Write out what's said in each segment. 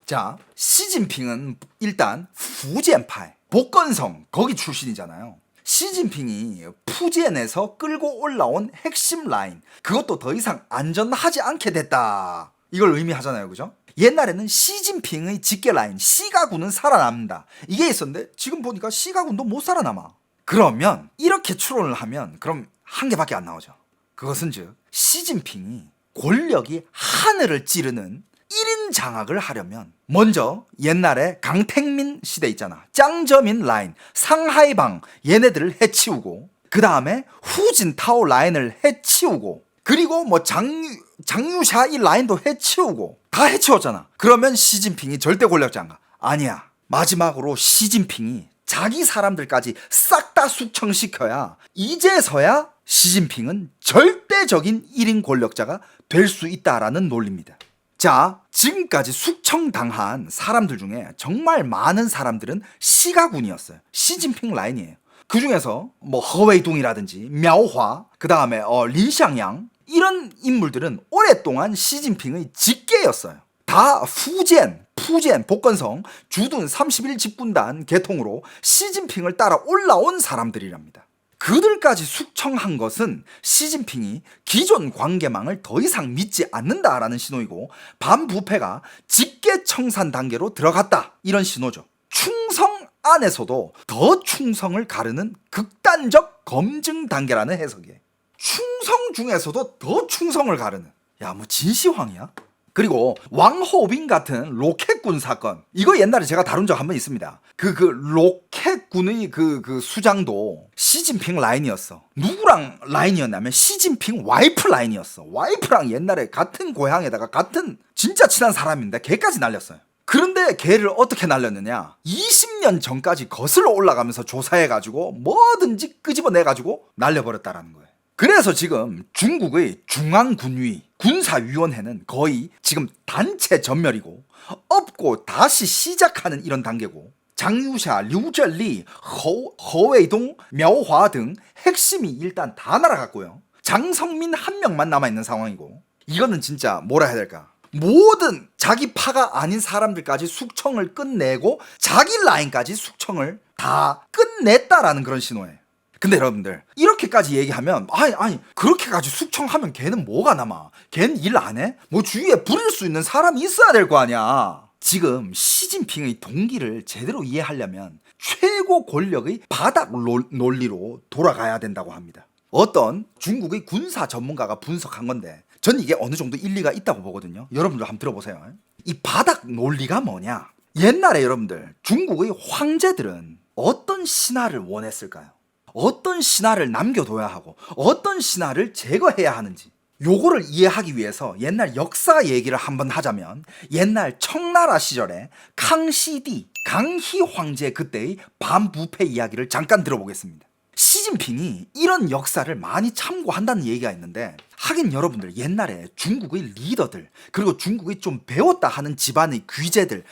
자, 시진핑은 일단 푸젠파이, 복건성 거기 출신이잖아요. 시진핑이 푸젠에서 끌고 올라온 핵심 라인, 그것도 더 이상 안전하지 않게 됐다, 이걸 의미하잖아요. 그죠? 옛날에는 시진핑의 직계 라인 시가군은 살아남는다, 이게 있었는데 지금 보니까 시가군도 못 살아남아. 그러면 이렇게 추론을 하면 그럼 한 개밖에 안 나오죠. 그것은 즉 시진핑이 권력이 하늘을 찌르는 1인 장악을 하려면 먼저 옛날에 강택민 시대 있잖아, 짱저민 라인, 상하이방 얘네들을 해치우고, 그 다음에 후진타오 라인을 해치우고, 그리고 뭐 장유샤 이 라인도 해치우고 다 해치웠잖아. 그러면 시진핑이 절대 권력자인가? 아니야. 마지막으로 시진핑이 자기 사람들까지 싹 다 숙청시켜야 이제서야 시진핑은 절대적인 1인 권력자가 될 수 있다라는 논리입니다. 자, 지금까지 숙청당한 사람들 중에 정말 많은 사람들은 시가군이었어요. 시진핑 라인이에요. 그 중에서 뭐 허웨이둥이라든지 мя오화, 그 다음에 린샹양, 이런 인물들은 오랫동안 시진핑의 직계였어요. 다 푸젠, 복건성, 주둔 31집군단 계통으로 시진핑을 따라 올라온 사람들이랍니다. 그들까지 숙청한 것은 시진핑이 기존 관계망을 더 이상 믿지 않는다라는 신호이고, 반부패가 직계 청산 단계로 들어갔다, 이런 신호죠. 충성 안에서도 더 충성을 가르는 극단적 검증 단계라는 해석이에요. 충성 중에서도 더 충성을 가르는, 야, 뭐 진시황이야? 그리고 왕호빈 같은 로켓군 사건, 이거 옛날에 제가 다룬 적 한 번 있습니다. 그 로켓군의 그 수장도 시진핑 라인이었어. 누구랑 라인이었냐면 시진핑 와이프 라인이었어. 와이프랑 옛날에 같은 고향에다가 같은 진짜 친한 사람인데 걔까지 날렸어요. 그런데 걔를 어떻게 날렸느냐, 20년 전까지 거슬러 올라가면서 조사해가지고 뭐든지 끄집어내가지고 날려버렸다라는 거예요. 그래서 지금 중국의 중앙군위 군사위원회는 거의 지금 단체 전멸이고 없고 다시 시작하는 이런 단계고, 장유샤, 류젤리, 허웨이동, мя오화 등 핵심이 일단 다 날아갔고요. 장성민 한 명만 남아있는 상황이고, 이거는 진짜 뭐라 해야 될까, 모든 자기 파가 아닌 사람들까지 숙청을 끝내고 자기 라인까지 숙청을 다 끝냈다라는 그런 신호예요. 근데 여러분들 이렇게까지 얘기하면 아니 그렇게까지 숙청하면 걔는 뭐가 남아? 걔는 일 안 해? 뭐 주위에 부릴 수 있는 사람이 있어야 될 거 아니야. 지금 시진핑의 동기를 제대로 이해하려면 최고 권력의 바닥 논리로 돌아가야 된다고 합니다. 어떤 중국의 군사 전문가가 분석한 건데 전 이게 어느 정도 일리가 있다고 보거든요. 여러분들 한번 들어보세요. 이 바닥 논리가 뭐냐? 옛날에 여러분들 중국의 황제들은 어떤 신하를 원했을까요? 어떤 신하를 남겨둬야 하고 어떤 신하를 제거해야 하는지, 요거를 이해하기 위해서 옛날 역사 얘기를 한번 하자면, 옛날 청나라 시절에 캉시디, 강희 황제 그때의 반부패 이야기를 잠깐 들어보겠습니다. 시진핑이 이런 역사를 많이 참고한다는 얘기가 있는데, 하긴 여러분들 옛날에 중국의 리더들, 그리고 중국이 좀 배웠다 하는 집안의 귀재들,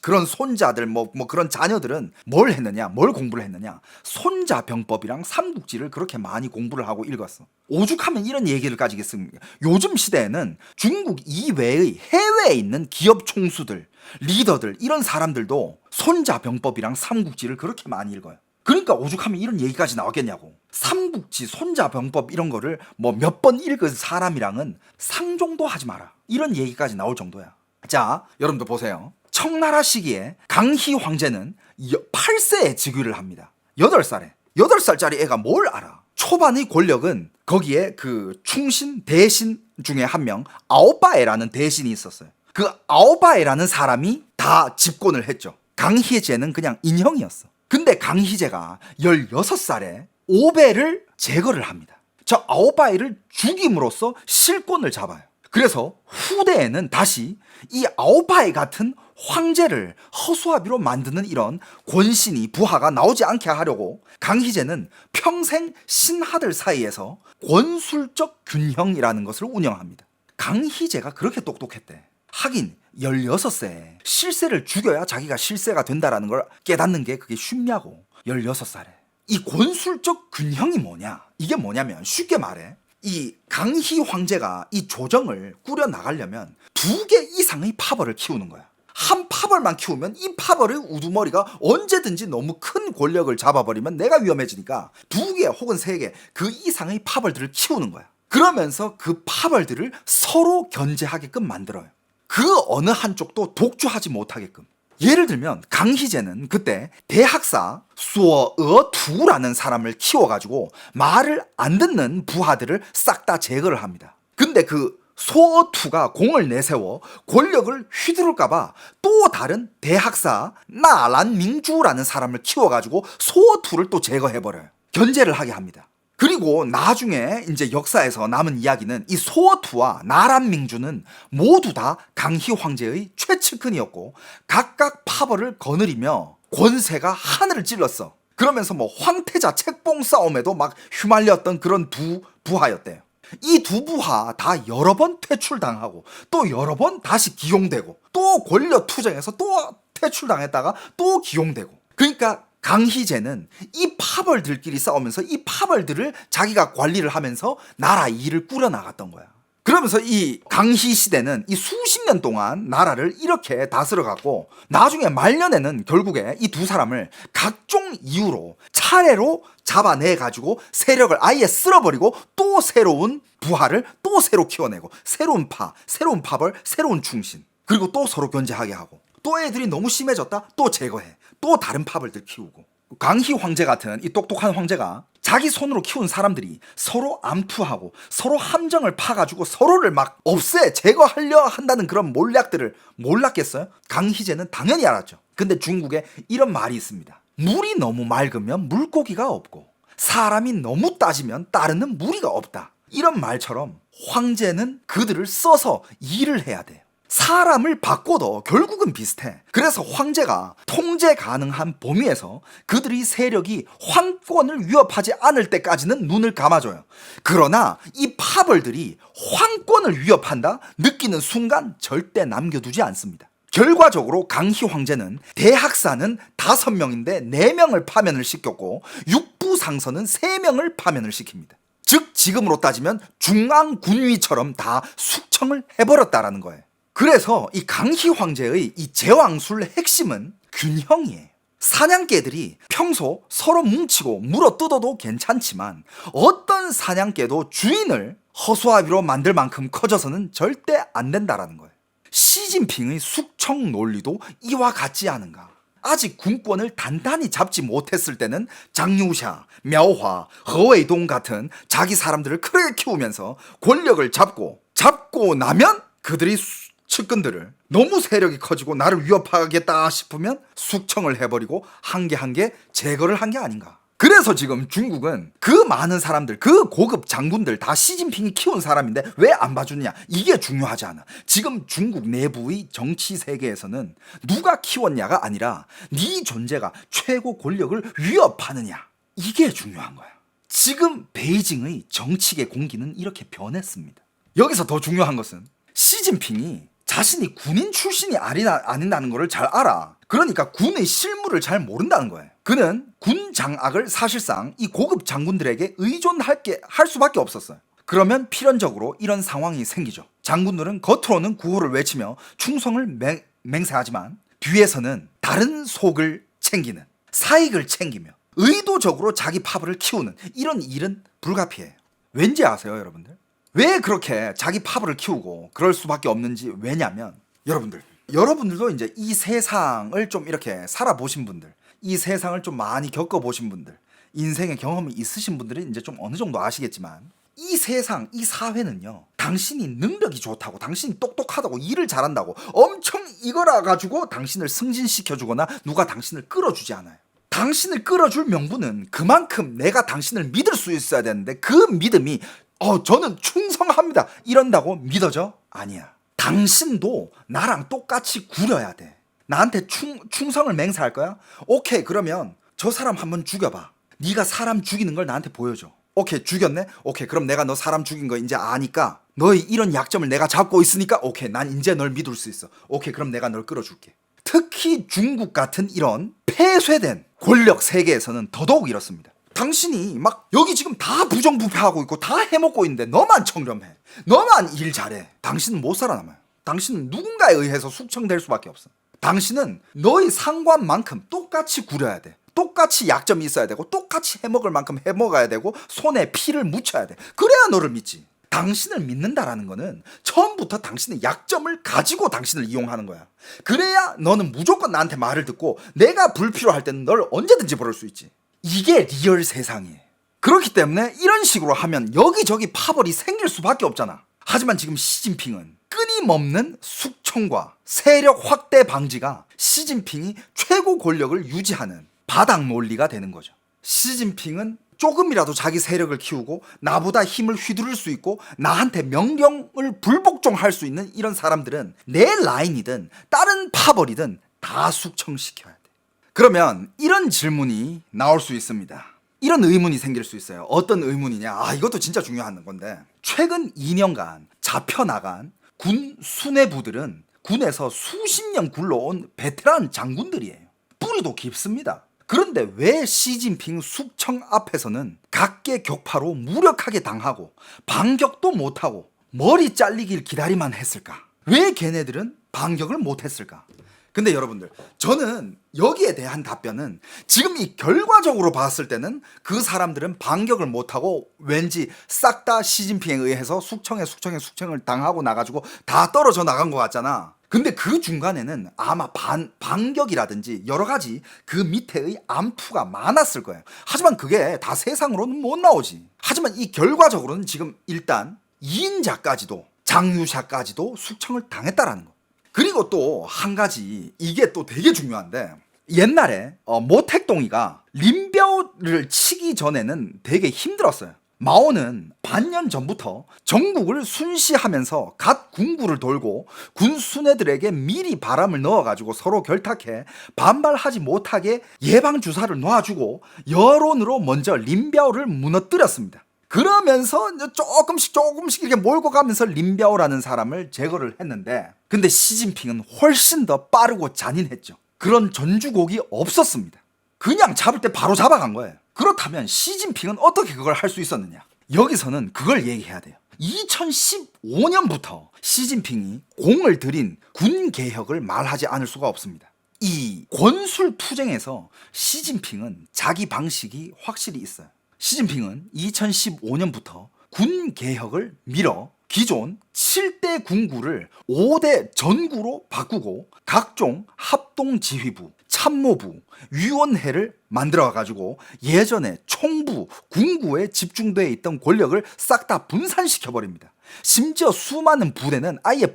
그런 손자들, 그런 자녀들은 뭘 했느냐, 뭘 공부를 했느냐, 손자병법이랑 삼국지를 그렇게 많이 공부를 하고 읽었어. 오죽하면 이런 얘기를 가지겠습니까? 요즘 시대에는 중국 이외의 해외에 있는 기업 총수들, 리더들, 이런 사람들도 손자병법이랑 삼국지를 그렇게 많이 읽어요. 그러니까 오죽하면 이런 얘기까지 나왔겠냐고. 삼국지, 손자병법 이런 거를 몇 번 읽은 사람이랑은 상종도 하지 마라, 이런 얘기까지 나올 정도야. 자, 여러분들 보세요. 청나라 시기에 강희 황제는 8세에 즉위를 합니다. 8살에. 8살짜리 애가 뭘 알아? 초반의 권력은 거기에 그 충신, 대신 중에 한 명, 아오바에라는 대신이 있었어요. 그 아오바에라는 사람이 다 집권을 했죠. 강희제는 그냥 인형이었어. 근데 강희제가 16살에 오베를 제거를 합니다. 저 아오바이를 죽임으로써 실권을 잡아요. 그래서 후대에는 다시 이 아오바이 같은 황제를 허수아비로 만드는 이런 권신이, 부하가 나오지 않게 하려고 강희제는 평생 신하들 사이에서 권술적 균형이라는 것을 운영합니다. 강희제가 그렇게 똑똑했대. 하긴 16세에 실세를 죽여야 자기가 실세가 된다라는 걸 깨닫는 게 그게 쉽냐고. 16살에. 이 권술적 균형이 뭐냐? 이게 뭐냐면 쉽게 말해, 이 강희 황제가 이 조정을 꾸려 나가려면 2개 이상의 파벌을 키우는 거야. 한 파벌만 키우면 이 파벌의 우두머리가 언제든지 너무 큰 권력을 잡아버리면 내가 위험해지니까 2개 혹은 3개 그 이상의 파벌들을 키우는 거야. 그러면서 그 파벌들을 서로 견제하게끔 만들어요. 그 어느 한쪽도 독주하지 못하게끔. 예를 들면 강희제는 그때 대학사 수어어투라는 사람을 키워가지고 말을 안 듣는 부하들을 싹 다 제거를 합니다. 근데 그 소어투가 공을 내세워 권력을 휘두를까봐 또 다른 대학사 나란밍주라는 사람을 키워가지고 소어투를 또 제거해버려요. 견제를 하게 합니다. 그리고 나중에 이제 역사에서 남은 이야기는 이 소어투와 나란밍주는 모두 다 강희 황제의 최측근이었고 각각 파벌을 거느리며 권세가 하늘을 찔렀어. 그러면서 뭐 황태자 책봉 싸움에도 막 휘말렸던 그런 두 부하였대요. 이 2부하 다 여러 번 퇴출당하고 또 여러 번 다시 기용되고 또 권력 투쟁에서 또 퇴출당했다가 또 기용되고. 그러니까 강희제는 이 파벌들끼리 싸우면서 이 파벌들을 자기가 관리를 하면서 나라 일을 꾸려나갔던 거야. 그러면서 이 강희 시대는 이 수십 년 동안 나라를 이렇게 다스려갔고 나중에 말년에는 결국에 이 2 사람을 각종 이유로 차례로 잡아내가지고 세력을 아예 쓸어버리고 또 새로운 부하를 또 새로 키워내고 새로운 새로운 파벌, 새로운 충신, 그리고 또 서로 견제하게 하고 또 애들이 너무 심해졌다 또 제거해, 또 다른 파벌들 키우고. 강희 황제 같은 이 똑똑한 황제가 자기 손으로 키운 사람들이 서로 암투하고 서로 함정을 파가지고 서로를 막 제거하려 한다는 그런 몰략들을 몰랐겠어요? 강희제는 당연히 알았죠. 근데 중국에 이런 말이 있습니다. 물이 너무 맑으면 물고기가 없고 사람이 너무 따지면 따르는 무리가 없다. 이런 말처럼 황제는 그들을 써서 일을 해야 돼요. 사람을 바꿔도 결국은 비슷해. 그래서 황제가 통제 가능한 범위에서 그들의 세력이 황권을 위협하지 않을 때까지는 눈을 감아줘요. 그러나 이 파벌들이 황권을 위협한다 느끼는 순간 절대 남겨두지 않습니다. 결과적으로 강희 황제는 대학사는 5명인데 4명을 파면을 시켰고 육부상서는 3명을 파면을 시킵니다. 즉 지금으로 따지면 중앙군위처럼 다 숙청을 해버렸다라는 거예요. 그래서 이 강희 황제의 이 제왕술 핵심은 균형이에요. 사냥개들이 평소 서로 뭉치고 물어뜯어도 괜찮지만 어떤 사냥개도 주인을 허수아비로 만들 만큼 커져서는 절대 안 된다라는 거예요. 시진핑의 숙청 논리도 이와 같지 않은가. 아직 군권을 단단히 잡지 못했을 때는 장유샤,苗화, 허웨이동 같은 자기 사람들을 크게 키우면서 권력을 잡고 나면 그들이 측근들을 너무 세력이 커지고 나를 위협하겠다 싶으면 숙청을 해버리고 한 개 한 개 제거를 한 게 아닌가. 그래서 지금 중국은 그 많은 사람들, 그 고급 장군들 다 시진핑이 키운 사람인데 왜 안 봐주느냐, 이게 중요하지 않아. 지금 중국 내부의 정치 세계에서는 누가 키웠냐가 아니라 네 존재가 최고 권력을 위협하느냐, 이게 중요한 거야. 지금 베이징의 정치계 공기는 이렇게 변했습니다. 여기서 더 중요한 것은 시진핑이 자신이 군인 출신이 아니라는 것을 잘 알아. 그러니까 군의 실무를 잘 모른다는 거예요. 그는 군 장악을 사실상 이 고급 장군들에게 할 수밖에 없었어요. 그러면 필연적으로 이런 상황이 생기죠. 장군들은 겉으로는 구호를 외치며 충성을 맹세하지만 뒤에서는 다른 속을 챙기는, 사익을 챙기며 의도적으로 자기 파벌을 키우는 이런 일은 불가피해요. 왠지 아세요, 여러분들? 왜 그렇게 자기 파벌을 키우고 그럴 수밖에 없는지. 왜냐면 여러분들도 이제 이 세상을 좀 이렇게 살아보신 분들, 이 세상을 좀 많이 겪어보신 분들, 인생의 경험이 있으신 분들이 이제 좀 어느 정도 아시겠지만 이 세상, 이 사회는요, 당신이 능력이 좋다고, 당신이 똑똑하다고, 일을 잘한다고 엄청 이거라 가지고 당신을 승진시켜주거나 누가 당신을 끌어주지 않아요. 당신을 끌어줄 명분은 그만큼 내가 당신을 믿을 수 있어야 되는데 그 믿음이 저는 충성합니다 이런다고 믿어져? 아니야. 당신도 나랑 똑같이 구려야 돼. 나한테 충성을 맹세할 거야? 오케이, 그러면 저 사람 한번 죽여봐. 네가 사람 죽이는 걸 나한테 보여줘. 오케이, 죽였네? 오케이, 그럼 내가 너 사람 죽인 거 이제 아니까, 너의 이런 약점을 내가 잡고 있으니까 오케이, 난 이제 널 믿을 수 있어. 오케이, 그럼 내가 널 끌어줄게. 특히 중국 같은 이런 폐쇄된 권력 세계에서는 더더욱 이렇습니다. 당신이 막 여기 지금 다 부정부패하고 있고 다 해먹고 있는데 너만 청렴해, 너만 일 잘해, 당신은 못 살아남아요. 당신은 누군가에 의해서 숙청될 수밖에 없어. 당신은 너의 상관만큼 똑같이 구려야 돼. 똑같이 약점이 있어야 되고 똑같이 해먹을 만큼 해먹어야 되고 손에 피를 묻혀야 돼. 그래야 너를 믿지. 당신을 믿는다라는 거는 처음부터 당신의 약점을 가지고 당신을 이용하는 거야. 그래야 너는 무조건 나한테 말을 듣고 내가 불필요할 때는 널 언제든지 부를 수 있지. 이게 리얼 세상이에요. 그렇기 때문에 이런 식으로 하면 여기저기 파벌이 생길 수밖에 없잖아. 하지만 지금 시진핑은 끊임없는 숙청과 세력 확대 방지가 시진핑이 최고 권력을 유지하는 바닥 논리가 되는 거죠. 시진핑은 조금이라도 자기 세력을 키우고 나보다 힘을 휘두를 수 있고 나한테 명령을 불복종할 수 있는 이런 사람들은 내 라인이든 다른 파벌이든 다 숙청시켜야 돼. 그러면 이런 질문이 나올 수 있습니다. 이런 의문이 생길 수 있어요. 어떤 의문이냐? 이것도 진짜 중요한 건데 최근 2년간 잡혀나간 군 수뇌부들은 군에서 수십 년 굴러온 베테랑 장군들이에요. 뿌리도 깊습니다. 그런데 왜 시진핑 숙청 앞에서는 각계격파로 무력하게 당하고 반격도 못하고 머리 잘리길 기다리만 했을까? 왜 걔네들은 반격을 못했을까? 근데 여러분들, 저는 여기에 대한 답변은 지금 이 결과적으로 봤을 때는 그 사람들은 반격을 못하고 왠지 싹 다 시진핑에 의해서 숙청을 당하고 나가지고 다 떨어져 나간 것 같잖아. 근데 그 중간에는 아마 반격이라든지 여러 가지 그 밑에의 암투가 많았을 거예요. 하지만 그게 다 세상으로는 못 나오지. 하지만 이 결과적으로는 지금 일단 2인자까지도 장유샤까지도 숙청을 당했다라는 거. 그리고 또 한 가지, 이게 또 되게 중요한데 옛날에 모택동이가 린벼오를 치기 전에는 되게 힘들었어요. 마오는 반년 전부터 전국을 순시하면서 갓 궁구를 돌고 군 수뇌들에게 미리 바람을 넣어가지고 서로 결탁해 반발하지 못하게 예방주사를 놔주고 여론으로 먼저 린벼오를 무너뜨렸습니다. 그러면서 조금씩 이렇게 몰고 가면서 린벼오라는 사람을 제거를 했는데, 근데 시진핑은 훨씬 더 빠르고 잔인했죠. 그런 전주곡이 없었습니다. 그냥 잡을 때 바로 잡아간 거예요. 그렇다면 시진핑은 어떻게 그걸 할 수 있었느냐? 여기서는 그걸 얘기해야 돼요. 2015년부터 시진핑이 공을 들인 군 개혁을 말하지 않을 수가 없습니다. 이 권술투쟁에서 시진핑은 자기 방식이 확실히 있어요. 시진핑은 2015년부터 군 개혁을 밀어 기존 7대 군구를 5대 전구로 바꾸고 각종 합동지휘부, 참모부, 위원회를 만들어가지고 예전에 총부, 군구에 집중되어 있던 권력을 싹 다 분산시켜버립니다. 심지어 수많은 부대는 아예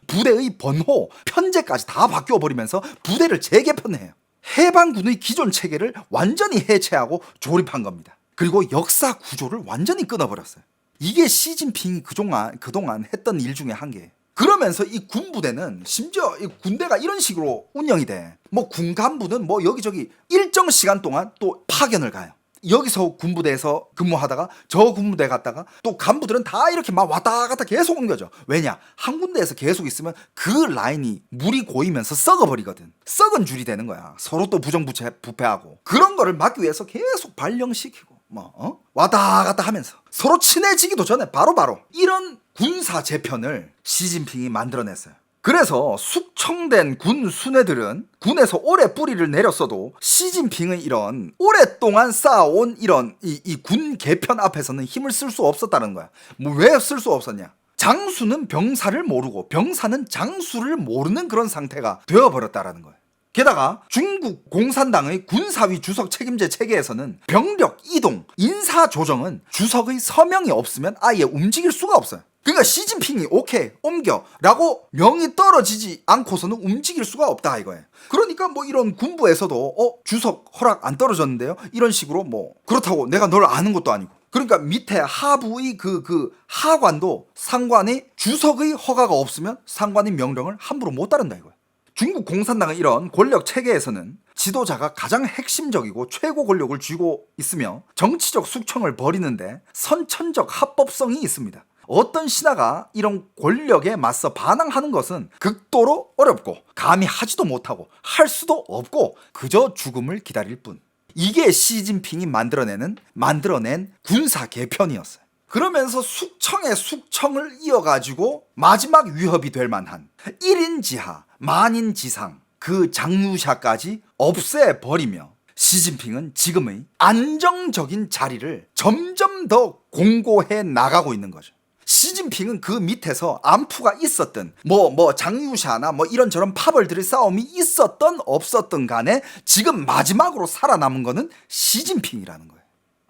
부대의 번호, 편제까지 다 바뀌어버리면서 부대를 재개편해요. 해방군의 기존 체계를 완전히 해체하고 조립한 겁니다. 그리고 역사 구조를 완전히 끊어버렸어요. 이게 시진핑이 그동안 했던 일 중에 한 개예요. 그러면서 이 군부대는 심지어 이 군대가 이런 식으로 운영이 돼. 뭐 군간부는 뭐 여기저기 일정 시간 동안 또 파견을 가요. 여기서 군부대에서 근무하다가 저 군부대 갔다가 또 간부들은 다 이렇게 막 왔다 갔다 계속 옮겨져. 왜냐? 한 군데에서 계속 있으면 그 라인이 물이 고이면서 썩어버리거든. 썩은 줄이 되는 거야. 서로 또 부정부패하고. 그런 거를 막기 위해서 계속 발령시키고 왔다 갔다 하면서 서로 친해지기도 전에 바로바로 이런 군사 재편을 시진핑이 만들어냈어요. 그래서 숙청된 군 수뇌들은 군에서 오래 뿌리를 내렸어도 시진핑의 이런 오랫동안 쌓아온 이런 이 군 개편 앞에서는 힘을 쓸 수 없었다는 거야. 뭐 왜 쓸 수 없었냐? 장수는 병사를 모르고 병사는 장수를 모르는 그런 상태가 되어버렸다라는 거예요. 게다가 중국 공산당의 군사위 주석 책임제 체계에서는 병력 이동, 인사 조정은 주석의 서명이 없으면 아예 움직일 수가 없어요. 그러니까 시진핑이 오케이 옮겨 라고 명이 떨어지지 않고서는 움직일 수가 없다 이거예요. 그러니까 뭐 이런 군부에서도 주석 허락 안 떨어졌는데요, 이런 식으로 뭐 그렇다고 내가 널 아는 것도 아니고, 그러니까 밑에 하부의 그 하관도 상관이 주석의 허가가 없으면 상관의 명령을 함부로 못 따른다 이거예요. 중국 공산당의 이런 권력 체계에서는 지도자가 가장 핵심적이고 최고 권력을 쥐고 있으며 정치적 숙청을 벌이는데 선천적 합법성이 있습니다. 어떤 신하가 이런 권력에 맞서 반항하는 것은 극도로 어렵고 감히 하지도 못하고 할 수도 없고 그저 죽음을 기다릴 뿐. 이게 시진핑이 만들어낸 군사 개편이었어요. 그러면서 숙청에 숙청을 이어가지고 마지막 위협이 될 만한 1인 지하, 만인 지상 그 장유샤까지 없애버리며 시진핑은 지금의 안정적인 자리를 점점 더 공고해 나가고 있는 거죠. 시진핑은 그 밑에서 안푸가 있었든 장유샤나 이런저런 파벌들의 싸움이 있었던 없었던 간에 지금 마지막으로 살아남은 거는 시진핑이라는 거예요.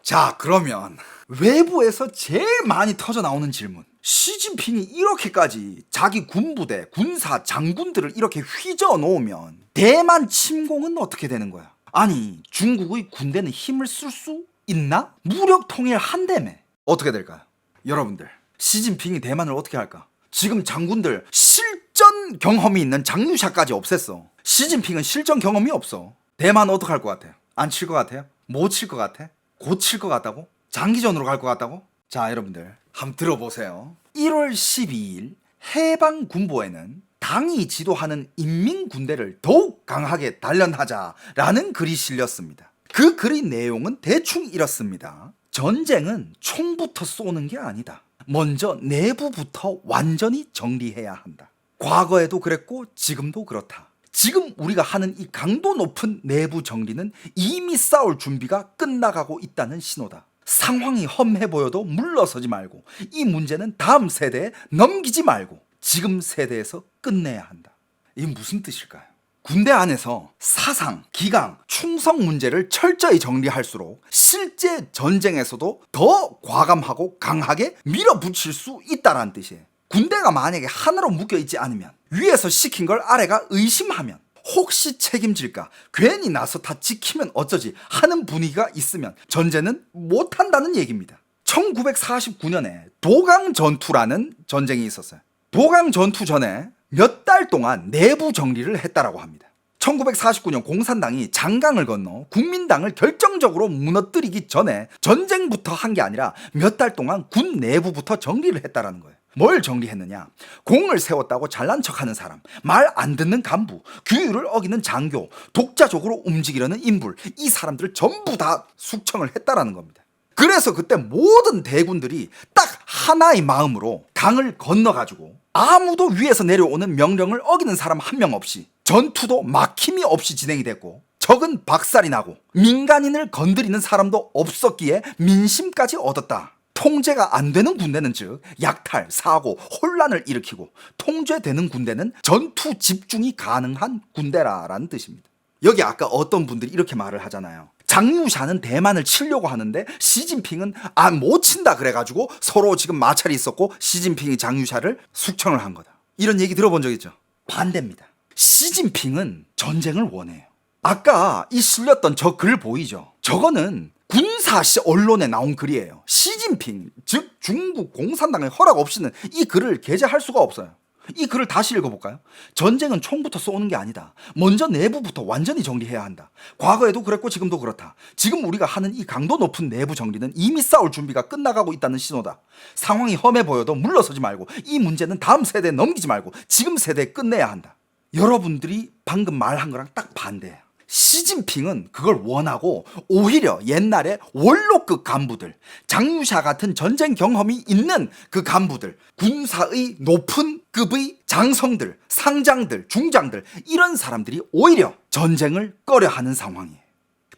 자, 그러면 외부에서 제일 많이 터져 나오는 질문, 시진핑이 이렇게까지 자기 군부대, 군사, 장군들을 이렇게 휘저 놓으면 대만 침공은 어떻게 되는 거야? 아니, 중국의 군대는 힘을 쓸 수 있나? 무력 통일 한다며. 어떻게 될까요? 여러분들, 시진핑이 대만을 어떻게 할까? 지금 장군들 실전 경험이 있는 장유샤까지 없앴어. 시진핑은 실전 경험이 없어. 대만 어떻게 할 것 같아요? 안 칠 것 같아요? 못 칠 것 같아? 곧 칠 것 같다고? 장기전으로 갈 것 같다고? 자, 여러분들 한번 들어보세요. 1월 12일 해방군보에는 당이 지도하는 인민군대를 더욱 강하게 단련하자라는 글이 실렸습니다. 그 글의 내용은 대충 이렇습니다. 전쟁은 총부터 쏘는 게 아니다. 먼저 내부부터 완전히 정리해야 한다. 과거에도 그랬고 지금도 그렇다. 지금 우리가 하는 이 강도 높은 내부 정리는 이미 싸울 준비가 끝나가고 있다는 신호다. 상황이 험해 보여도 물러서지 말고 이 문제는 다음 세대에 넘기지 말고 지금 세대에서 끝내야 한다. 이게 무슨 뜻일까요? 군대 안에서 사상, 기강, 충성 문제를 철저히 정리할수록 실제 전쟁에서도 더 과감하고 강하게 밀어붙일 수 있다는 뜻이에요. 군대가 만약에 하나로 묶여있지 않으면, 위에서 시킨 걸 아래가 의심하면, 혹시 책임질까, 괜히 나서 다 지키면 어쩌지 하는 분위기가 있으면 전쟁은 못한다는 얘기입니다. 1949년에 도강 전투라는 전쟁이 있었어요. 도강 전투 전에 몇 달 동안 내부 정리를 했다라고 합니다. 1949년 공산당이 장강을 건너 국민당을 결정적으로 무너뜨리기 전에 전쟁부터 한 게 아니라 몇 달 동안 군 내부부터 정리를 했다라는 거예요. 뭘 정리했느냐? 공을 세웠다고 잘난 척하는 사람, 말 안 듣는 간부, 규율을 어기는 장교, 독자적으로 움직이려는 인물, 이 사람들을 전부 다 숙청을 했다라는 겁니다. 그래서 그때 모든 대군들이 딱 하나의 마음으로 강을 건너가지고 아무도 위에서 내려오는 명령을 어기는 사람 한 명 없이 전투도 막힘이 없이 진행이 됐고, 적은 박살이 나고 민간인을 건드리는 사람도 없었기에 민심까지 얻었다. 통제가 안 되는 군대는 즉 약탈, 사고, 혼란을 일으키고, 통제되는 군대는 전투 집중이 가능한 군대라는 뜻입니다. 여기 아까 어떤 분들이 이렇게 말을 하잖아요. 장유샤는 대만을 치려고 하는데 시진핑은 못 친다 그래가지고 서로 지금 마찰이 있었고 시진핑이 장유샤를 숙청을 한 거다. 이런 얘기 들어본 적 있죠? 반대입니다. 시진핑은 전쟁을 원해요. 아까 이 실렸던 저 글 보이죠? 저거는 군사시 언론에 나온 글이에요. 시진핑, 즉 중국 공산당의 허락 없이는 이 글을 게재할 수가 없어요. 이 글을 다시 읽어볼까요? 전쟁은 총부터 쏘는 게 아니다. 먼저 내부부터 완전히 정리해야 한다. 과거에도 그랬고 지금도 그렇다. 지금 우리가 하는 이 강도 높은 내부 정리는 이미 싸울 준비가 끝나가고 있다는 신호다. 상황이 험해 보여도 물러서지 말고 이 문제는 다음 세대에 넘기지 말고 지금 세대에 끝내야 한다. 여러분들이 방금 말한 거랑 딱 반대예요. 시진핑은 그걸 원하고 오히려 옛날에 원로급 간부들, 장유샤 같은 전쟁 경험이 있는 그 간부들, 군사의 높은 급의 장성들, 상장들, 중장들, 이런 사람들이 오히려 전쟁을 꺼려하는 상황이에요.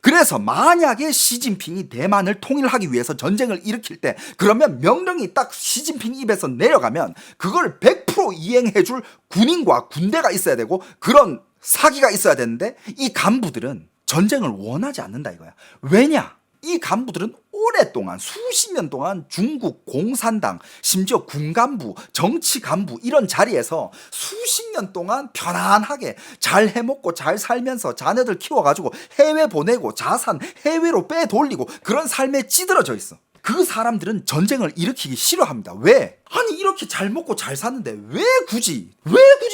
그래서 만약에 시진핑이 대만을 통일하기 위해서 전쟁을 일으킬 때, 그러면 명령이 딱 시진핑 입에서 내려가면 그걸 100% 이행해줄 군인과 군대가 있어야 되고 그런 사기가 있어야 되는데, 이 간부들은 전쟁을 원하지 않는다 이거야. 왜냐? 이 간부들은 오랫동안 수십 년 동안 중국 공산당, 심지어 군간부, 정치 간부 이런 자리에서 수십 년 동안 편안하게 잘 해먹고 잘 살면서 자녀들 키워가지고 해외 보내고 자산 해외로 빼돌리고 그런 삶에 찌들어져 있어. 그 사람들은 전쟁을 일으키기 싫어합니다. 왜? 아니 이렇게 잘 먹고 잘 사는데 왜 굳이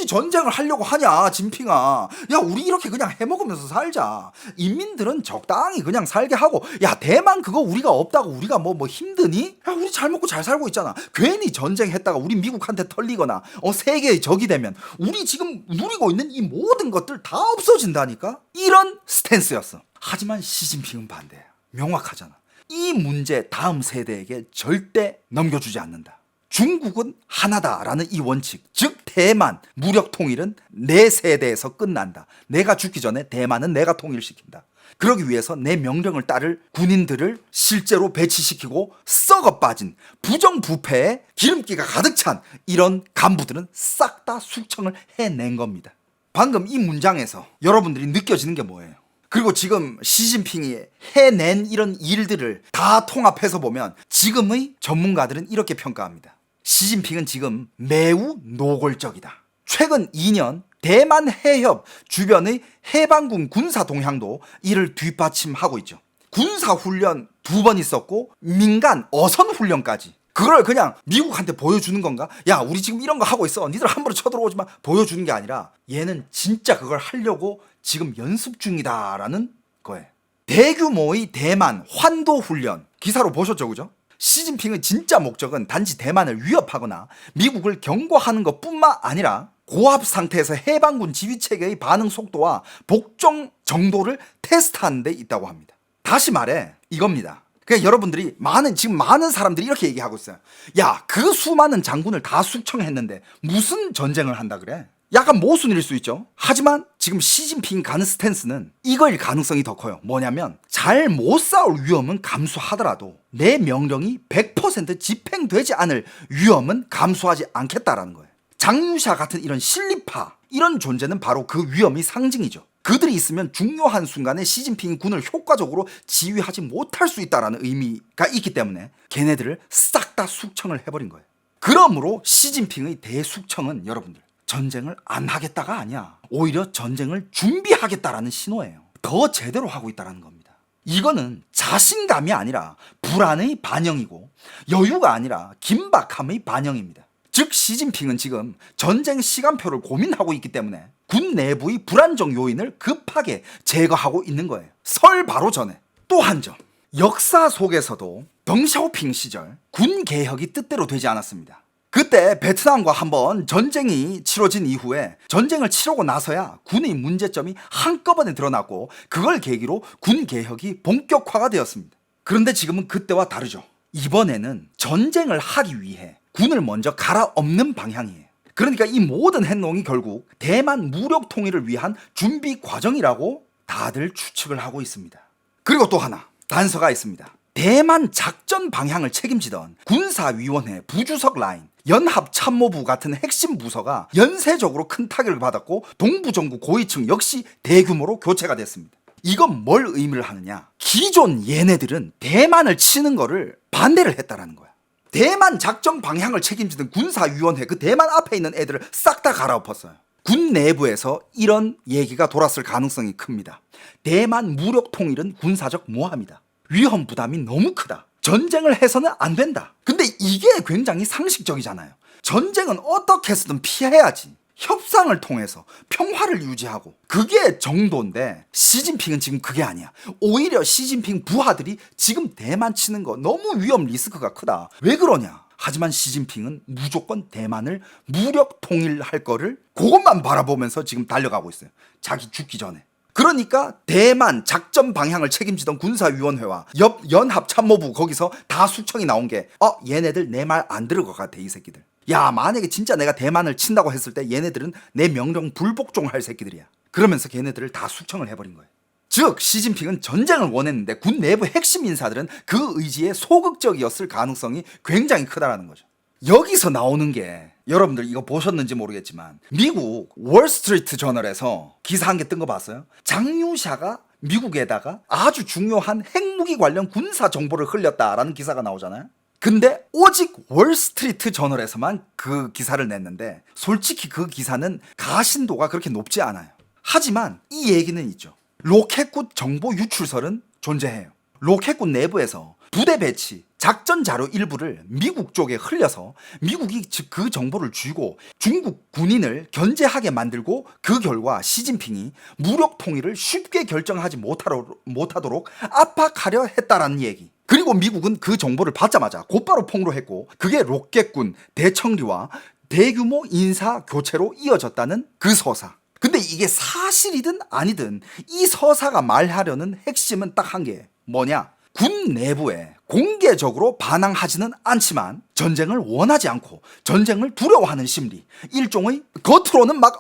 전쟁을 하려고 하냐, 진핑아. 야, 우리 이렇게 그냥 해먹으면서 살자. 인민들은 적당히 그냥 살게 하고, 야, 대만 그거 우리가 없다고 우리가 뭐 힘드니? 야, 우리 잘 먹고 잘 살고 있잖아. 괜히 전쟁했다가 우리 미국한테 털리거나 세계의 적이 되면 우리 지금 누리고 있는 이 모든 것들 다 없어진다니까? 이런 스탠스였어. 하지만 시진핑은 반대야. 명확하잖아. 이 문제 다음 세대에게 절대 넘겨주지 않는다. 중국은 하나다라는 이 원칙, 즉 대만 무력 통일은 내 세대에서 끝난다. 내가 죽기 전에 대만은 내가 통일시킨다. 그러기 위해서 내 명령을 따를 군인들을 실제로 배치시키고 썩어 빠진 부정부패에 기름기가 가득 찬 이런 간부들은 싹 다 숙청을 해낸 겁니다. 방금 이 문장에서 여러분들이 느껴지는 게 뭐예요? 그리고 지금 시진핑이 해낸 이런 일들을 다 통합해서 보면 지금의 전문가들은 이렇게 평가합니다. 시진핑은 지금 매우 노골적이다. 최근 2년 대만 해협 주변의 해방군 군사 동향도 이를 뒷받침하고 있죠. 군사훈련 2번 있었고 민간 어선훈련까지. 그걸 그냥 미국한테 보여주는 건가? 야, 우리 지금 이런 거 하고 있어. 니들 함부로 쳐들어오지 마. 보여주는 게 아니라 얘는 진짜 그걸 하려고 지금 연습 중이다라는 거예요. 대규모의 대만 환도훈련. 기사로 보셨죠, 그죠? 시진핑의 진짜 목적은 단지 대만을 위협하거나 미국을 경고하는 것뿐만 아니라 고압 상태에서 해방군 지휘체계의 반응 속도와 복종 정도를 테스트하는 데 있다고 합니다. 다시 말해 이겁니다. 그러니까 여러분들이 지금 많은 사람들이 이렇게 얘기하고 있어요. 야, 그 수많은 장군을 다 숙청했는데 무슨 전쟁을 한다 그래? 약간 모순일 수 있죠. 하지만 지금 시진핑이 가는 스탠스는 이거일 가능성이 더 커요. 뭐냐면 잘 못 싸울 위험은 감수하더라도 내 명령이 100% 집행되지 않을 위험은 감수하지 않겠다라는 거예요. 장유샤 같은 이런 실리파, 이런 존재는 바로 그 위험의 상징이죠. 그들이 있으면 중요한 순간에 시진핑 군을 효과적으로 지휘하지 못할 수 있다는 의미가 있기 때문에 걔네들을 싹 다 숙청을 해버린 거예요. 그러므로 시진핑의 대숙청은 여러분들 전쟁을 안 하겠다가 아니야. 오히려 전쟁을 준비하겠다라는 신호예요. 더 제대로 하고 있다는 겁니다. 이거는 자신감이 아니라 불안의 반영이고 여유가 아니라 긴박함의 반영입니다. 즉 시진핑은 지금 전쟁 시간표를 고민하고 있기 때문에 군 내부의 불안정 요인을 급하게 제거하고 있는 거예요. 설 바로 전에 또 한 점, 역사 속에서도 덩샤오핑 시절 군 개혁이 뜻대로 되지 않았습니다. 그때 베트남과 한번 전쟁이 치러진 이후에 전쟁을 치르고 나서야 군의 문제점이 한꺼번에 드러났고 그걸 계기로 군 개혁이 본격화가 되었습니다. 그런데 지금은 그때와 다르죠. 이번에는 전쟁을 하기 위해 군을 먼저 갈아엎는 방향이에요. 그러니까 이 모든 행동이 결국 대만 무력 통일을 위한 준비 과정이라고 다들 추측을 하고 있습니다. 그리고 또 하나 단서가 있습니다. 대만 작전 방향을 책임지던 군사위원회 부주석 라인, 연합참모부 같은 핵심 부서가 연쇄적으로 큰 타격을 받았고 동부정부 고위층 역시 대규모로 교체가 됐습니다. 이건 뭘 의미를 하느냐? 기존 얘네들은 대만을 치는 거를 반대를 했다라는 거야. 대만 작전 방향을 책임지던 군사위원회, 그 대만 앞에 있는 애들을 싹 다 갈아엎었어요. 군 내부에서 이런 얘기가 돌았을 가능성이 큽니다. 대만 무력 통일은 군사적 모함이다. 위험 부담이 너무 크다. 전쟁을 해서는 안 된다. 근데 이게 굉장히 상식적이잖아요. 전쟁은 어떻게 해서든 피해야지. 협상을 통해서 평화를 유지하고 그게 정도인데 시진핑은 지금 그게 아니야. 오히려 시진핑 부하들이 지금 대만 치는 거 너무 위험 리스크가 크다. 왜 그러냐? 하지만 시진핑은 무조건 대만을 무력 통일할 거를 그것만 바라보면서 지금 달려가고 있어요. 자기 죽기 전에. 그러니까 대만 작전 방향을 책임지던 군사위원회와 연합참모부 거기서 다 숙청이 나온 게 얘네들 내 말 안 들을 것 같아 이 새끼들. 야, 만약에 진짜 내가 대만을 친다고 했을 때 얘네들은 내 명령 불복종할 새끼들이야. 그러면서 걔네들을 다 숙청을 해버린 거예요. 즉 시진핑은 전쟁을 원했는데 군 내부 핵심 인사들은 그 의지에 소극적이었을 가능성이 굉장히 크다라는 거죠. 여기서 나오는 게 여러분들 이거 보셨는지 모르겠지만 미국 월스트리트 저널에서 기사 한 개 뜬 거 봤어요? 장유샤가 미국에다가 아주 중요한 핵무기 관련 군사 정보를 흘렸다라는 기사가 나오잖아요. 근데 오직 월스트리트 저널에서만 그 기사를 냈는데 솔직히 그 기사는 가신도가 그렇게 높지 않아요. 하지만 이 얘기는 있죠. 로켓군 정보 유출설은 존재해요. 로켓군 내부에서 부대 배치, 작전 자료 일부를 미국 쪽에 흘려서 미국이 그 정보를 쥐고 중국 군인을 견제하게 만들고 그 결과 시진핑이 무력 통일을 쉽게 결정하지 못하도록 압박하려 했다라는 얘기. 그리고 미국은 그 정보를 받자마자 곧바로 폭로했고 그게 로켓군 대청리와 대규모 인사 교체로 이어졌다는 그 서사. 근데 이게 사실이든 아니든 이 서사가 말하려는 핵심은 딱 한 개. 뭐냐? 군 내부에 공개적으로 반항하지는 않지만 전쟁을 원하지 않고 전쟁을 두려워하는 심리, 일종의 겉으로는 막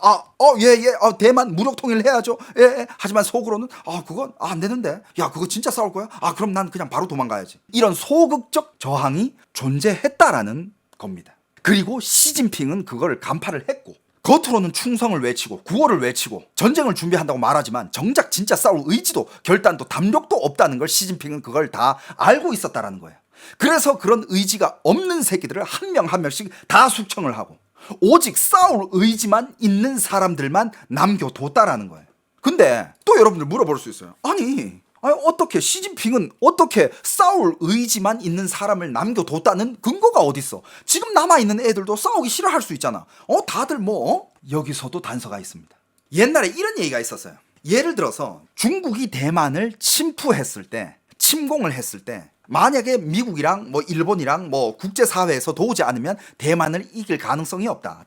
대만 무력 통일해야죠. 예. 하지만 속으로는 그건 안 되는데. 야, 그거 진짜 싸울 거야? 그럼 난 그냥 바로 도망가야지. 이런 소극적 저항이 존재했다라는 겁니다. 그리고 시진핑은 그걸 간파를 했고 겉으로는 충성을 외치고 구호를 외치고 전쟁을 준비한다고 말하지만 정작 진짜 싸울 의지도 결단도 담력도 없다는 걸 시진핑은 그걸 다 알고 있었다라는 거예요. 그래서 그런 의지가 없는 새끼들을 한 명 한 명씩 다 숙청을 하고 오직 싸울 의지만 있는 사람들만 남겨뒀다라는 거예요. 근데 또 여러분들 물어볼 수 있어요. 아니 어떻게 시진핑은 어떻게 싸울 의지만 있는 사람을 남겨뒀다는 근거가 어딨어? 지금 남아있는 애들도 싸우기 싫어할 수 있잖아. 다들 여기서도 단서가 있습니다. 옛날에 이런 얘기가 있었어요. 예를 들어서 중국이 대만을 침공을 했을 때 만약에 미국이랑 일본이랑 국제사회에서 도우지 않으면 대만은 이길 가능성이 없다.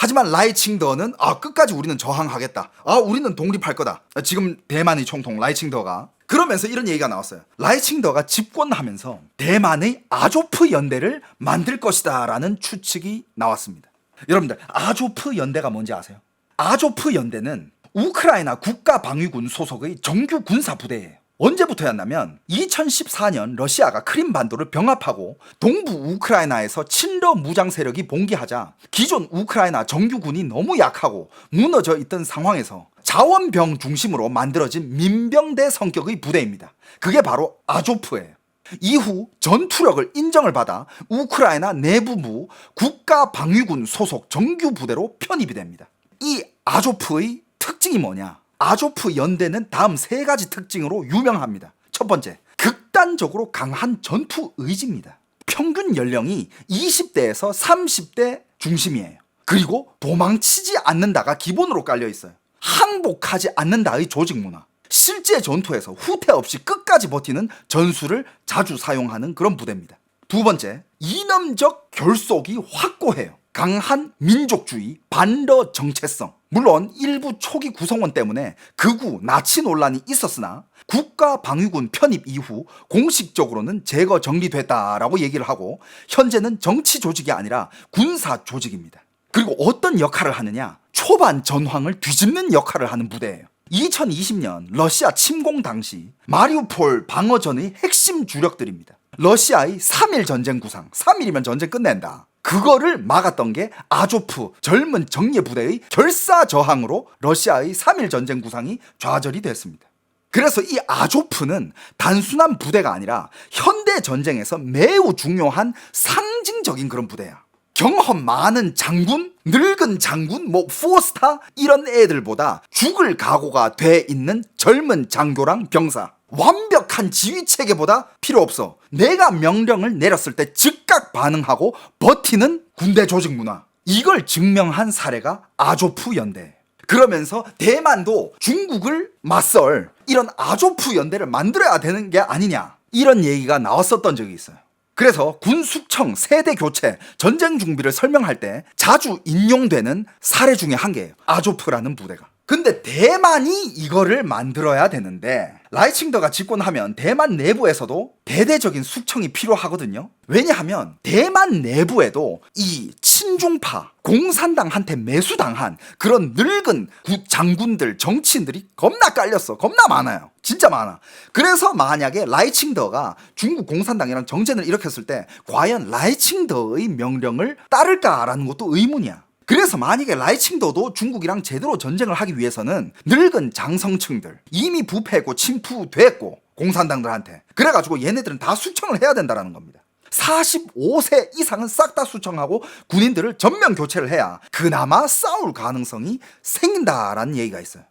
하지만 라이칭더는 끝까지 우리는 저항하겠다. 우리는 독립할 거다. 지금 대만의 총통 라이칭더가 그러면서 이런 얘기가 나왔어요. 라이칭더가 집권하면서 대만의 아조프 연대를 만들 것이다 라는 추측이 나왔습니다. 여러분들 아조프 연대가 뭔지 아세요? 아조프 연대는 우크라이나 국가방위군 소속의 정규 군사 부대예요. 언제부터였냐면 2014년 러시아가 크림반도를 병합하고 동부 우크라이나에서 친러 무장 세력이 봉기하자 기존 우크라이나 정규군이 너무 약하고 무너져 있던 상황에서 자원병 중심으로 만들어진 민병대 성격의 부대입니다. 그게 바로 아조프예요. 이후 전투력을 인정을 받아 우크라이나 내부부 국가방위군 소속 정규 부대로 편입이 됩니다. 이 아조프의 특징이 뭐냐? 아조프 연대는 다음 세 가지 특징으로 유명합니다. 첫 번째, 극단적으로 강한 전투 의지입니다. 평균 연령이 20대에서 30대 중심이에요. 그리고 도망치지 않는다가 기본으로 깔려 있어요. 항복하지 않는다의 조직 문화. 실제 전투에서 후퇴 없이 끝까지 버티는 전술을 자주 사용하는 그런 부대입니다. 두 번째, 이념적 결속이 확고해요. 강한 민족주의, 반러 정체성. 물론 일부 초기 구성원 때문에 극우, 나치 논란이 있었으나 국가방위군 편입 이후 공식적으로는 제거 정리됐다라고 얘기를 하고 현재는 정치 조직이 아니라 군사 조직입니다. 그리고 어떤 역할을 하느냐? 초반 전황을 뒤집는 역할을 하는 부대예요. 2020년 러시아 침공 당시 마리우폴 방어전의 핵심 주력들입니다. 러시아의 3.1 전쟁 구상, 3.1이면 전쟁 끝낸다. 그거를 막았던 게 아조프 젊은 정예 부대의 결사 저항으로 러시아의 3.1 전쟁 구상이 좌절이 됐습니다. 그래서 이 아조프는 단순한 부대가 아니라 현대 전쟁에서 매우 중요한 상징적인 그런 부대야. 경험 많은 장군, 늙은 장군, 포스타 이런 애들보다 죽을 각오가 돼 있는 젊은 장교랑 병사. 완벽한 지휘 체계보다 필요 없어. 내가 명령을 내렸을 때 즉각 반응하고 버티는 군대 조직 문화. 이걸 증명한 사례가 아조프 연대. 그러면서 대만도 중국을 맞설 이런 아조프 연대를 만들어야 되는 게 아니냐. 이런 얘기가 나왔었던 적이 있어요. 그래서 군 숙청, 세대 교체, 전쟁 준비를 설명할 때 자주 인용되는 사례 중에 한 개예요. 아조프라는 부대가. 근데 대만이 이거를 만들어야 되는데 라이칭더가 집권하면 대만 내부에서도 대대적인 숙청이 필요하거든요. 왜냐하면 대만 내부에도 이 친중파 공산당한테 매수당한 그런 늙은 장군들 정치인들이 겁나 깔렸어. 겁나 많아요. 진짜 많아. 그래서 만약에 라이칭더가 중국 공산당이랑 정전을 일으켰을 때 과연 라이칭더의 명령을 따를까라는 것도 의문이야. 그래서 만약에 라이칭더도 중국이랑 제대로 전쟁을 하기 위해서는 늙은 장성층들 이미 부패했고 침투됐고 공산당들한테 그래가지고 얘네들은 다 숙청을 해야 된다는 겁니다. 45세 이상은 싹 다 숙청하고 군인들을 전면 교체를 해야 그나마 싸울 가능성이 생긴다라는 얘기가 있어요.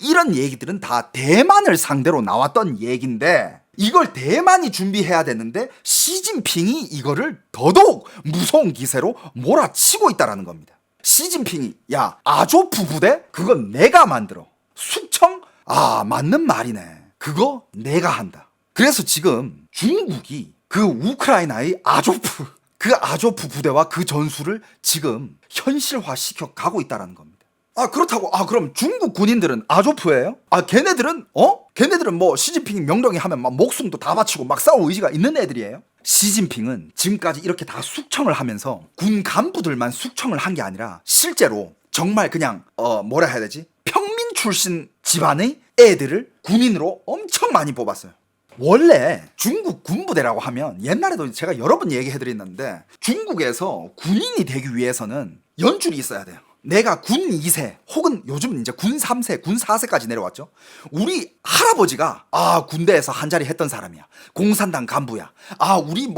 이런 얘기들은 다 대만을 상대로 나왔던 얘기인데 이걸 대만이 준비해야 되는데 시진핑이 이거를 더더욱 무서운 기세로 몰아치고 있다는 겁니다. 시진핑이 야 아조프 부대? 그건 내가 만들어. 숙청? 맞는 말이네. 그거 내가 한다. 그래서 지금 중국이 그 우크라이나의 아조프 그 아조프 부대와 그 전술을 지금 현실화시켜 가고 있다는 겁니다. 그렇다고 그럼 중국 군인들은 아조프예요? 걔네들은 걔네들은 뭐 시진핑이 명령이 하면 막 목숨도 다 바치고 막 싸울 의지가 있는 애들이에요? 시진핑은 지금까지 이렇게 다 숙청을 하면서 군 간부들만 숙청을 한 게 아니라 실제로 정말 그냥 뭐라 해야 되지? 평민 출신 집안의 애들을 군인으로 엄청 많이 뽑았어요. 원래 중국 군부대라고 하면 옛날에도 제가 여러 번 얘기해드렸는데 중국에서 군인이 되기 위해서는 연줄이 있어야 돼요. 내가 군 2세 혹은 요즘은 이제 군 3세, 군 4세까지 내려왔죠. 우리 할아버지가 군대에서 한자리 했던 사람이야. 공산당 간부야. 우리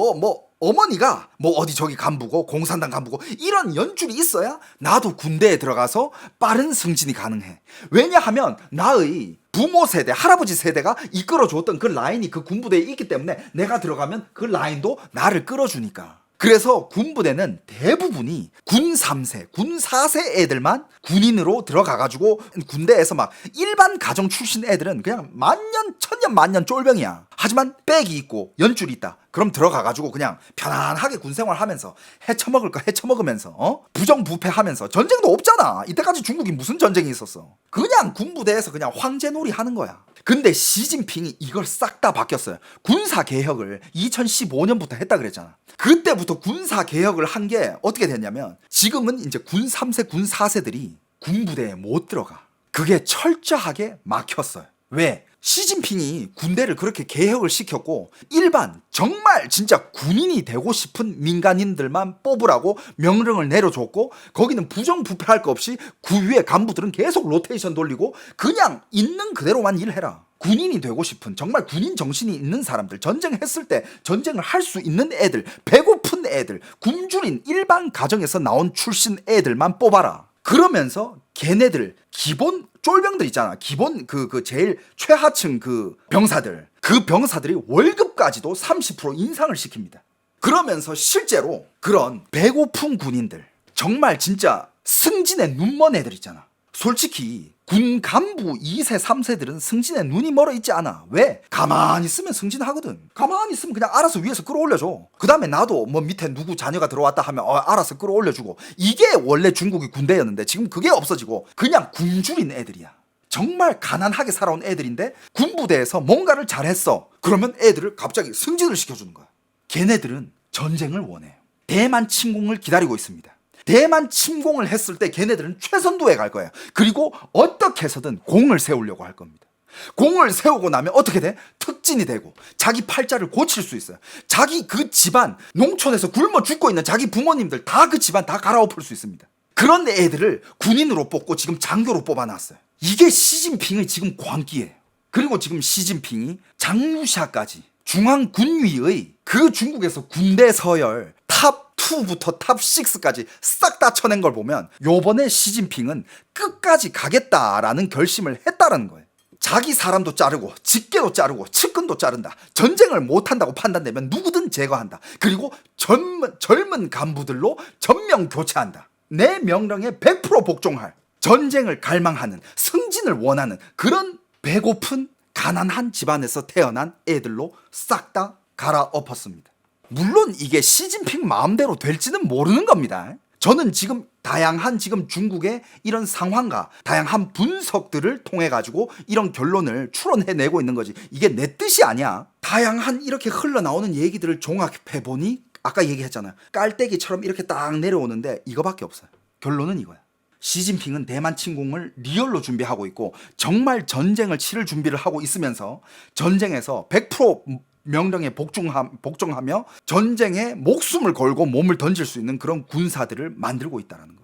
어머니가 어디 저기 간부고 공산당 간부고 이런 연줄이 있어야 나도 군대에 들어가서 빠른 승진이 가능해. 왜냐하면 나의 부모 세대, 할아버지 세대가 이끌어줬던 그 라인이 그 군부대에 있기 때문에 내가 들어가면 그 라인도 나를 끌어주니까. 그래서 군부대는 대부분이 군 3세, 군 4세 애들만 군인으로 들어가가지고 군대에서 막 일반 가정 출신 애들은 그냥 만년, 천년, 만년 쫄병이야. 하지만 백이 있고 연줄이 있다. 그럼 들어가가지고 그냥 편안하게 군 생활하면서 해쳐먹을 거 해쳐먹으면서 부정부패하면서 전쟁도 없잖아. 이때까지 중국이 무슨 전쟁이 있었어. 그냥 군부대에서 그냥 황제놀이 하는 거야. 근데 시진핑이 이걸 싹 다 바뀌었어요. 군사개혁을 2015년부터 했다 그랬잖아. 그때부터 군사개혁을 한 게 어떻게 됐냐면 지금은 이제 군 3세, 군 4세들이 군부대에 못 들어가. 그게 철저하게 막혔어요. 왜? 시진핑이 군대를 그렇게 개혁을 시켰고 일반 정말 진짜 군인이 되고 싶은 민간인들만 뽑으라고 명령을 내려줬고 거기는 부정부패할 거 없이 그 위에 간부들은 계속 로테이션 돌리고 그냥 있는 그대로만 일해라. 군인이 되고 싶은 정말 군인 정신이 있는 사람들, 전쟁했을 때 전쟁을 할 수 있는 애들, 배고픈 애들, 굶주린 일반 가정에서 나온 출신 애들만 뽑아라. 그러면서 걔네들 기본 쫄병들 있잖아. 기본 그 제일 최하층 그 병사들. 그 병사들이 월급까지도 30% 인상을 시킵니다. 그러면서 실제로 그런 배고픈 군인들, 정말 진짜 승진에 눈먼 애들 있잖아. 솔직히 군 간부 2세, 3세들은 승진에 눈이 멀어 있지 않아. 왜? 가만히 있으면 승진하거든. 가만히 있으면 그냥 알아서 위에서 끌어올려줘. 그 다음에 나도 밑에 누구 자녀가 들어왔다 하면 알아서 끌어올려주고. 이게 원래 중국이 군대였는데 지금 그게 없어지고 그냥 굶주린 애들이야. 정말 가난하게 살아온 애들인데 군부대에서 뭔가를 잘했어. 그러면 애들을 갑자기 승진을 시켜주는 거야. 걔네들은 전쟁을 원해요. 대만 침공을 기다리고 있습니다. 대만 침공을 했을 때 걔네들은 최선도에 갈 거예요. 그리고 어떻게 해서든 공을 세우려고 할 겁니다. 공을 세우고 나면 어떻게 돼? 특진이 되고 자기 팔자를 고칠 수 있어요. 자기 그 집안, 농촌에서 굶어 죽고 있는 자기 부모님들 다 그 집안 다 갈아엎을 수 있습니다. 그런 애들을 군인으로 뽑고 지금 장교로 뽑아놨어요. 이게 시진핑의 지금 광기예요. 그리고 지금 시진핑이 장루샤까지 중앙군위의 그 중국에서 군대 서열 탑 2부터 탑 6까지 싹 다 쳐낸 걸 보면 요번에 시진핑은 끝까지 가겠다라는 결심을 했다라는 거예요. 자기 사람도 자르고 직계도 자르고 측근도 자른다. 전쟁을 못한다고 판단되면 누구든 제거한다. 그리고 젊은 간부들로 전면 교체한다. 내 명령에 100% 복종할, 전쟁을 갈망하는, 승진을 원하는 그런 배고픈 가난한 집안에서 태어난 애들로 싹 다 갈아엎었습니다. 물론 이게 시진핑 마음대로 될지는 모르는 겁니다. 저는 지금 다양한 지금 중국의 이런 상황과 다양한 분석들을 통해 가지고 이런 결론을 추론해내고 있는 거지. 이게 내 뜻이 아니야. 다양한 이렇게 흘러나오는 얘기들을 종합해 보니 아까 얘기했잖아요. 깔때기처럼 이렇게 딱 내려오는데 이거밖에 없어요. 결론은 이거야. 시진핑은 대만 침공을 리얼로 준비하고 있고 정말 전쟁을 치를 준비를 하고 있으면서 전쟁에서 100% 명령에 복종하며 전쟁에 목숨을 걸고 몸을 던질 수 있는 그런 군사들을 만들고 있다는 거.